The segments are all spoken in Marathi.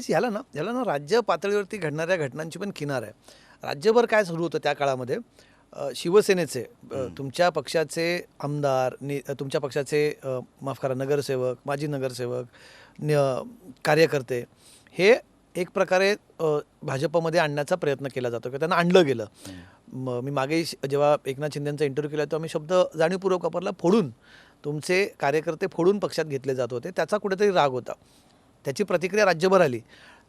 तेच याला ना राज्य पातळीवरती घडणाऱ्या घटनांची पण किनार आहे. राज्यभर काय सुरू होतं त्या काळामध्ये, शिवसेनेचे तुमच्या पक्षाचे आमदार, तुमच्या पक्षाचे माफ करा नगरसेवक, माजी नगरसेवक, कार्यकर्ते हे एक प्रकारे भाजपमध्ये आणण्याचा प्रयत्न केला जातो किंवा त्यांना आणलं गेलं. मी मागे जेव्हा एकनाथ शिंदेंचा इंटरव्ह्यू केला तेव्हा मी शब्द जाणीवपूर्वक वापरला, फोडून तुमचे कार्यकर्ते फोडून पक्षात घेतले जात होते. त्याचा कुठेतरी राग होता. त्याची प्रतिक्रिया राज्यभर आली.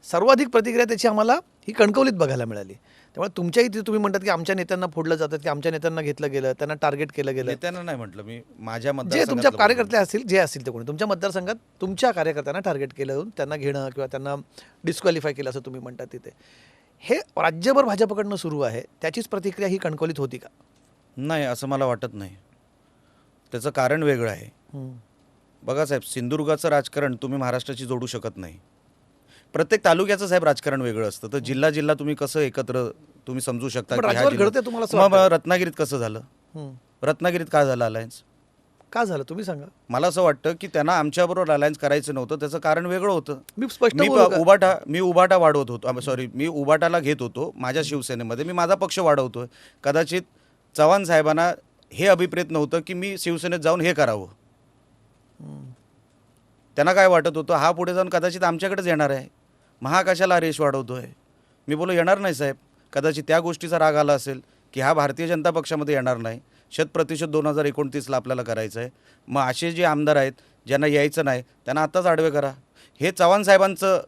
सर्वाधिक प्रतिक्रिया त्याची आम्हाला ही कणकवलीत बघायला मिळाली. त्यामुळे तुमच्या इथे तुम्ही म्हणतात की आमच्या नेत्यांना फोडलं जातं, की आमच्या नेत्यांना घेतलं गेलं, त्यांना टार्गेट केलं गेलं. नेत्यांना नाही म्हटलं मी, माझ्या जे तुमच्या कार्यकर्ते असतील, जे असतील ते कोणी तुमच्या मतदारसंघात तुमच्या कार्यकर्त्यांना टार्गेट केलं जाऊन त्यांना घेणं किंवा त्यांना डिस्क्वालिफाय केलं असं तुम्ही म्हणतात तिथे, हे राज्यभर भाजपकडनं सुरू आहे. त्याचीच प्रतिक्रिया ही कणकवलीत होती का? नाही, असं मला वाटत नाही. त्याचं कारण वेगळं आहे. बघा साहेब, सिंधुदुर्गाचं राजकारण तुम्ही महाराष्ट्राची जोडू शकत नाही. प्रत्येक तालुक्याचं साहेब राजकारण वेगळं असतं. तर जिल्हा जिल्हा तुम्ही कसं एकत्र तुम्ही समजू शकता पण की राज्यावर घडते तुम्हाला असं मग रत्नागिरीत कसं झालं? रत्नागिरीत का झालं अलायन्स? का झालं तुम्ही सांगा. मला असं वाटतं की त्यांना आमच्याबरोबर अलायन्स करायचं नव्हतं. त्याचं कारण वेगळं होतं. मी स्पष्ट मी बोलू का? उबाटा वाढवत होतो. सॉरी, मी उबाटाला घेत होतो माझ्या शिवसेनेमध्ये. मी माझा पक्ष वाढवतोय. कदाचित चव्हाण साहेबांना हे अभिप्रेत नव्हतं की मी शिवसेनेत जाऊन हे करावं. त्यांना काय वाटत होतं, हा पुढे जाऊन कदाचित आमच्याकडेच येणार आहे, महा कशाला रेश वाढवतोय. मी बोलो येणार नाही साहेब. कदाचित त्या गोष्टीचा राग आला असेल की हा भारतीय जनता पक्षामध्ये येणार नाही. 100% 2029ला आपल्याला करायचं आहे. मग असे जे आमदार आहेत ज्यांना यायचं नाही त्यांना आत्ताच आडवे करा. हे चव्हाण साहेबांचं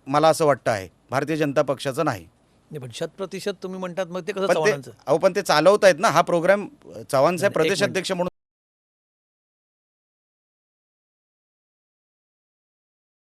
मला असं वाटतं आहे, भारतीय जनता पक्षाचं नाही. पण 100% तुम्ही म्हणतात, मग ते कसं चव्हाणांचं? पण ते चालवत आहेत ना हा प्रोग्राम. चव्हाण साहेब प्रदेश अध्यक्ष म्हणून